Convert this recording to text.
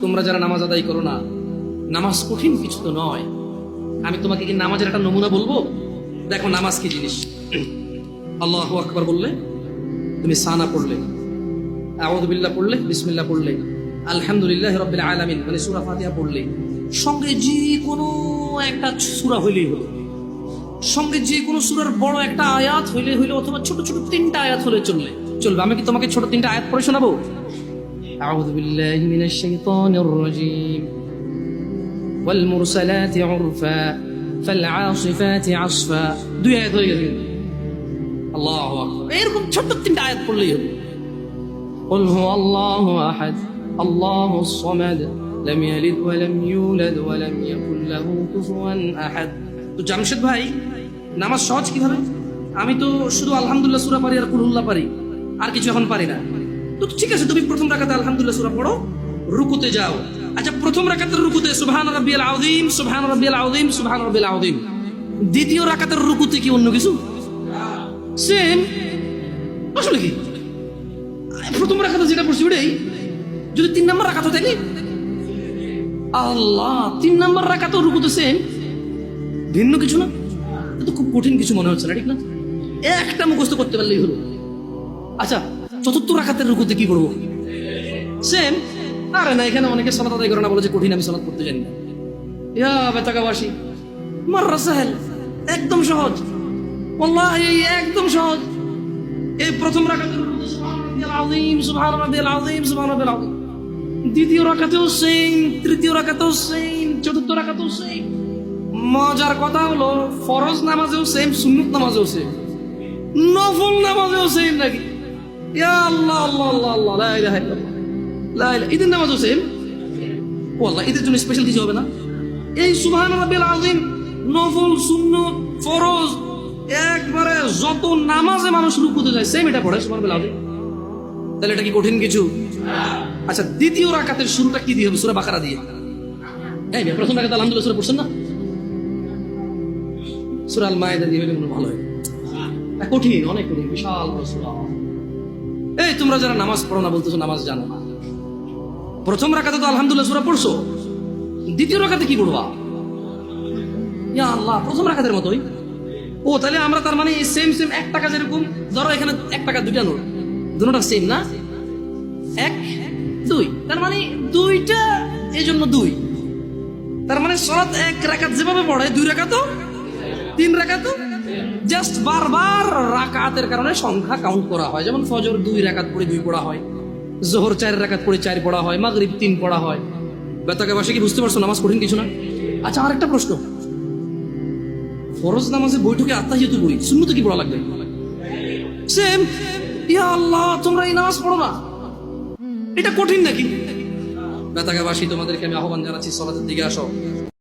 তোমরা যারা নামাজ আদায় করো না, নামাজ কঠিন কিছু তো নয়। আমি তোমাকে কি নামাজের একটা নমুনা বলবো? দেখো নামাজ কি জিনিস। আল্লাহু আকবার বললে, তুমি সানা পড়লে, আউযু বিল্লাহ পড়লে, বিসমিল্লাহ পড়লে, আলহামদুলিল্লাহি রাব্বিল আলামিন মানে সূরা ফাতিহা পড়লে, সঙ্গে যে কোনো একটা সূরা হইলেই হলো, সঙ্গে যে কোনো সূরার বড় একটা আয়াত হইলে হইলো, অথবা ছোট ছোট তিনটা আয়াত হলে চলবে। আমি কি তোমাকে ছোট তিনটা আয়াত পড়ে শোনাবো? আউযু বিল্লাহি মিনাশ শাইতানির রাজীম, ওয়াল মুরসালাতি উরফা ফাল আসিফাতি আসফা। দুই আয়াত হয়ে গেছে। আল্লাহু আকবার। এরকম ছোট তিনটা আয়াত পড়লেই হবে। কুল হুয়াল্লাহু আহাদ আল্লাহুস সামাদ লাম ইয়ালিদ ওয়া লাম ইউলাদ ওয়া লাম ইয়াকুল লাহু কুফুয়ান আহাদ। তো জামশেদ ভাই, নামাজ সহজ কিভাবে? আমি তো শুধু আলহামদুলিল্লাহ সূরা পারি আর কুল হুল্লাহ পারি, আর কিছু এখন পারি না। তো ঠিক আছে, তুমি প্রথম রাকাতে আলহামদুলিল্লাহ সূরা পড়ো, রুকুতে যাও। আচ্ছা, প্রথম রাকাতের রুকুতে সুবহান রাব্বিয়াল আযীম, সুবহান রাব্বিয়াল আযীম, সুবহান রাব্বিয়াল আযীম। দ্বিতীয় রাকাতের রুকুতে কি অন্য কিছু? সেম। আসলে কি প্রথম রাকাতে যেটা পড়ছি ওটাই, যদি 3 নাম্বার রাকাত থাকে, আল্লাহ 3 নাম্বার রাকাতেও রুকুতে সেম, ভিন্ন কিছু না। তো খুব কঠিন কিছু মনে হচ্ছে না, ঠিক না? একটা মুখস্থ করতে পারলেই হলো। আচ্ছা, চতুর্থ রাকাতের রুকুতে কি করবো? সেম। আরে না, এখানে অনেকে সালাত আদায় করে না, বলে যে কঠিন, আমি সালাত করতে জানি না। ইয়া বেতাকাবাসী, মাররা সাহেল, একদম সহজ, ওয়াল্লাহি একদম সহজ। এই প্রথম রাকাতের রুকুতে সুবহান রাব্বিয়াল আযীম, সুবহান রাব্বিয়াল আযীম, সুবহান রাব্বিয়াল আযীম। দ্বিতীয় রাকাতেও সেম, তৃতীয় রাকাতেও সেম, চতুর্থ রাকাতেও সেম। মজার কথা হলো, ফরজ নামাজেও সেম, সুন্নত নামাজেও সেম, নফল নামাজেও সেম নাকি? ইয়া আল্লাহ আল্লাহ আল্লাহ আল্লাহ, লা ইলাহা ইল্লাল্লাহ, লা ইলাহা। ঈদের নামাজও সেম। ওয়াল্লাহ, ঈদের জন্য স্পেশাল কিছু হবে না? এই সুবহান রাব্বিল আযীম, নফল, সুন্নত, ফরজ, একবারে যত নামাজে মানুষ রুকুতে যায় সেম এটা পড়ে সুবহান রাব্বিল আযীম। তাহলে এটা কি কঠিন কিছু? আচ্ছা, দ্বিতীয় রাকাতের শুরুটা কি দিয়ে হবে? সূরা বাকারা দিয়ে। এই প্রথম রাকাতে আলহামদুলিল্লাহ সূরা পড়ছেন না? সূরা আল মায়েদা দিয়ে হলে ভালো হয়। কঠিন, অনেক কঠিন, বিশাল সূরা। এই তোমরা যারা নামাজ পড়ো না, বলতেছো নামাজ জানো না। প্রথম রাকাতে তো আলহামদুলিল্লাহ সূরা পড়ছো, দ্বিতীয় রাকাতে কি পড়বা? ইয়া আল্লাহ, প্রথম রাকাতের মতোই। ও তাহলে আমরা তার মানে সেম সেম, 1 টাকা যেরকম, ধরো এখানে 1 টাকা দুইটা নোট, দুটোটা সেম না? 1 2, তার মানে দুইটা, এই জন্য 2। তার মানে সালাত 1 রাকাত যেভাবে পড়ে, 2 রাকাতও 3 রাকাতও, জাস্ট বারবার রাকাতের কারণে সংখ্যা কাউন্ট করা হয়। যেমন ফজর 2 রাকাত পড়ে 2 পড়া হয়, যোহর 4 রাকাত পড়ে 4 পড়া হয়, মাগরিব 3 পড়া হয়। বেতাকাবাসী কি বুঝতে পারছো নামাজ কঠিন কিছু না? আচ্ছা, আরেকটা প্রশ্ন, ফরজ নামাজে বৈঠকে আত্তাহিয়াতু পড়ি, সুন্নতে কি পড়া লাগবে? সেম। ইয়া আল্লাহ, তোমরা এই নামাজ পড়ো না, এটা কঠিন নাকি? বেতাকাবাসী, তোমাদেরকে আমি আহ্বান জানাচ্ছি, সালাতের দিকে আসো।